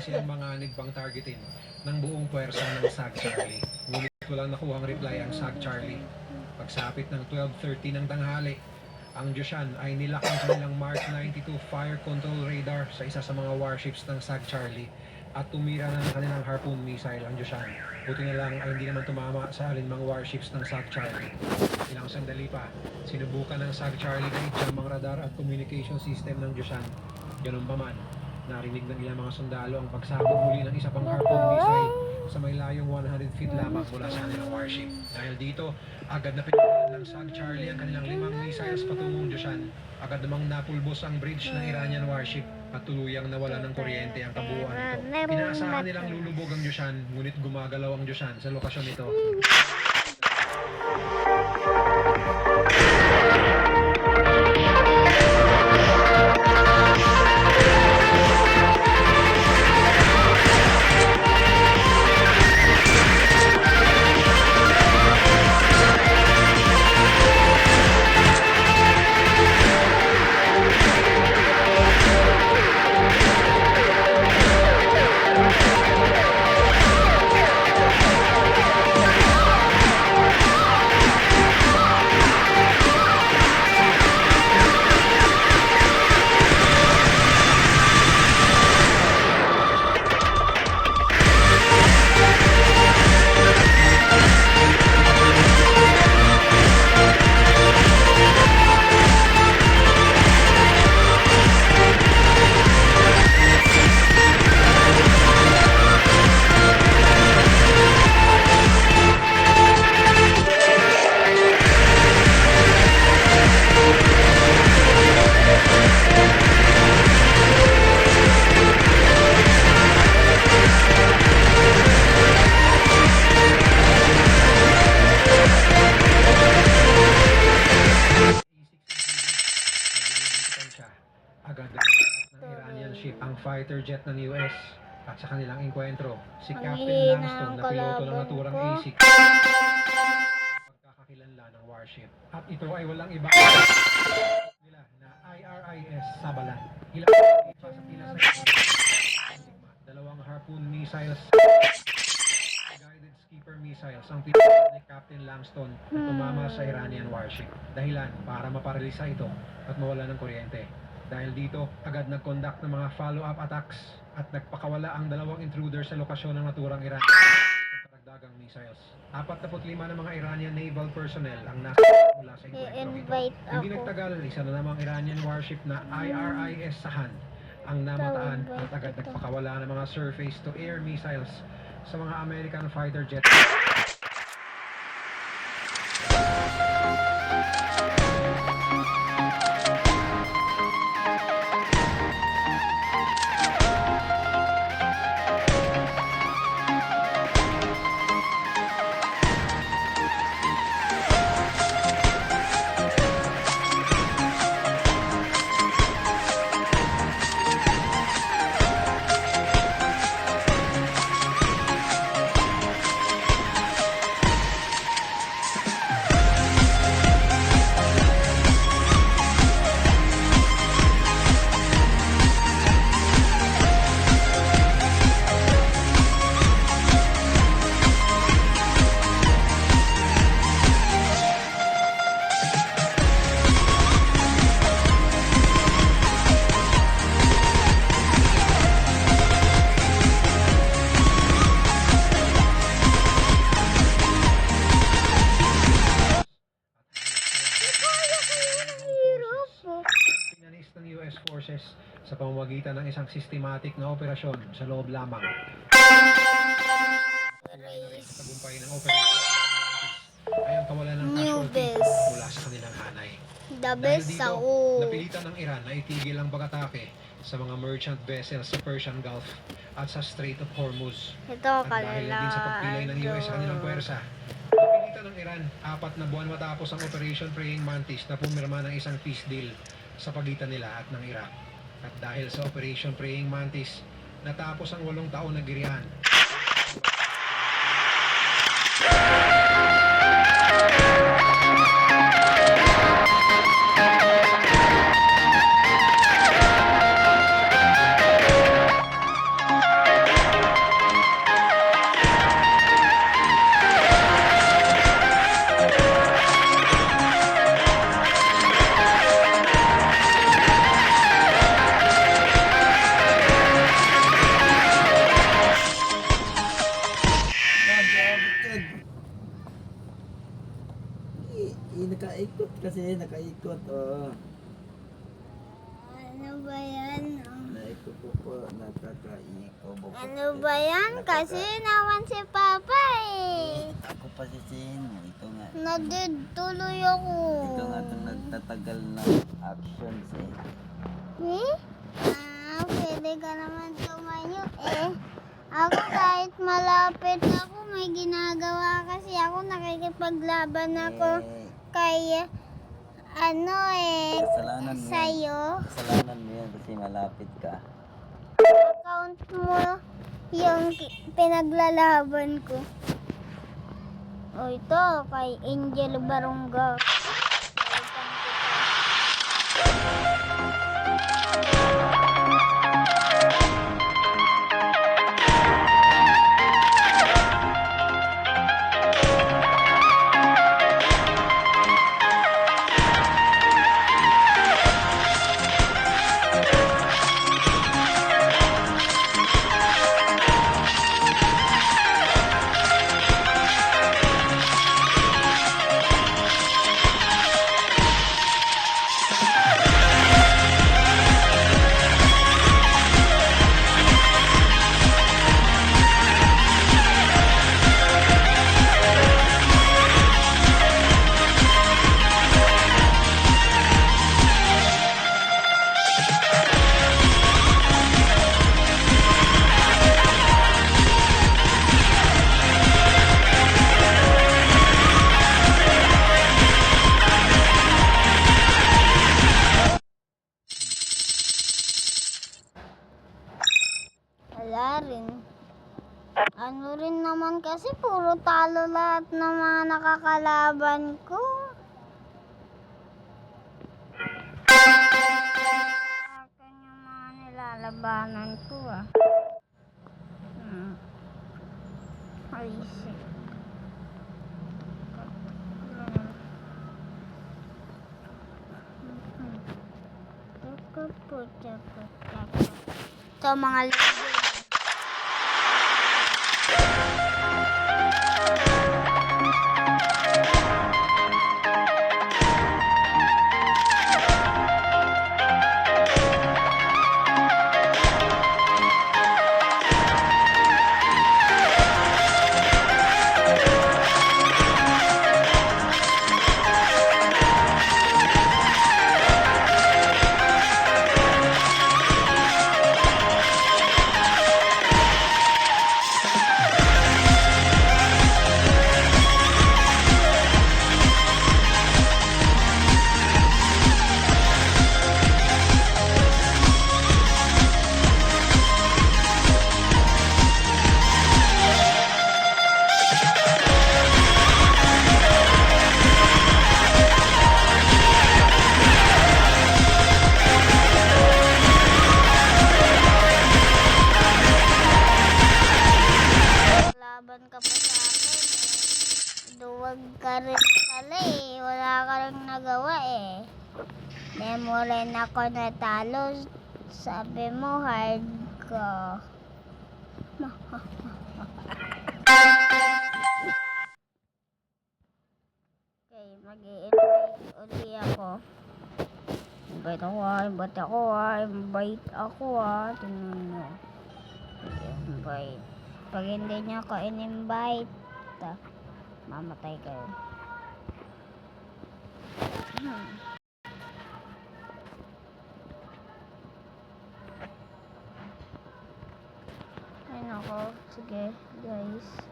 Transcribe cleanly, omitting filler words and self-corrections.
silang manganib bang targetin ng buong puwersa ng SAG Charlie. Ngunit walang nakuhang reply ang SAG Charlie. Pagsapit ng 12:30 ng tanghali, ang Joshan ay nilak ang kanilang Mark 92 fire control radar sa isa sa mga warships ng SAG Charlie at tumira na ng kanilang harpoon missile ang Joshan. Buti na lang ay hindi naman tumama sa alinmang warships ng SAG Charlie. Ilang sandali pa, sinubukan ng SAG Charlie na i-jam ang radar at communication system ng Joshan. Ganun pa man, narinig ng ilang mga sundalo ang pagsabog muli ng isa pang harpoon missile sa may layong 100 feet lamang mula sa kanilang warship. Dahil dito, agad na pinagalan ng SAG Charlie ang kanilang 5 missiles patungong Joshan. Agad namang napulbos ang bridge ng Iranian warship at tuluyang nawala ng kuryente ang kabuuan nito. Inaasahan nilang lulubog ang Joshan, ngunit gumagalaw ang Joshan sa lokasyon nito. Agad ng Iranian ship ang fighter jet ng US at sa kanilang enkwentro si Captain Langston na piloto ng naturang A6 pagkakakilanlan ng warship. At ito ay walang iba nila na IRIS Sabalan. Ilang pa sa pilas na dalawang harpoon missiles guided skipper missiles ang piloto ni Captain Langston na tumama sa Iranian warship. Dahilan para maparalisa ito at mawala ng kuryente. Dahil dito, agad nag-conduct ng mga follow-up attacks at nagpakawala ang dalawang intruder sa lokasyon ng naturang Iran ng karagdagang missiles. 45 na mga Iranian naval personnel ang nasa mula sa enkwentro ito. Hindi nagtagal, isa na namang Iranian warship na IRIS Sahan ang namataan at agad nagpakawala ng mga surface-to-air missiles sa mga American fighter jets. Forces sa pamamagitan ng isang systematic na operasyon sa loob lamang. Sa tagumpay ng operasyon ay ang kawalan ng casualty mula sa kanilang hanay. Dahil dito, napilitan ng Iran na itigil ang pag-atake sa mga merchant vessels sa Persian Gulf at sa Strait of Hormuz. At dahil din sa pagpilay ng US sa kanilang puwersa, napilitan ng Iran 4 na buwan matapos ang Operation Praying Mantis na pumirma ng isang peace deal sa pagitan nila at ng Iraq. At dahil sa Operation Praying Mantis, natapos ang 8 taon na girihan. Nakaikot kasi, nakaikot. Oh. Ano ba yan? Naikot po, nakakaikot. Ano ba yan? Kasi naman si Papa eh. Ako pa si Sin. Ito nga. Nadituloy ako. Ito nga itong nagtatagal na actions eh. Eh? Pwede ka naman tumayo eh. Ako kahit malapit ako, may ginagawa kasi ako, nakikipaglaban ako kay Kasalanan mo yan. sa'yo. Kasalanan mo yan kasi malapit ka. Account mo yung pinaglalaban ko. O ito, kay Angel Barongga. Wala rin. Ano rin naman kasi puro talo lahat ng mga nakakalaban ko. Akin yung mga nilalabanan ko ah. Ay, shit. Ito mga laban ka pa sa akin eh. Duwag ka rin pala eh. Wala ka rin nagawa eh. Di mo rin ako natalo. Sabi mo hard ka. Okay, mag-i-invite uli ako. Invite ako ah. Tingnan nyo. Invite. Pag hindi niyo ako in-invite, mamatay kayo. Ay nako, sige guys.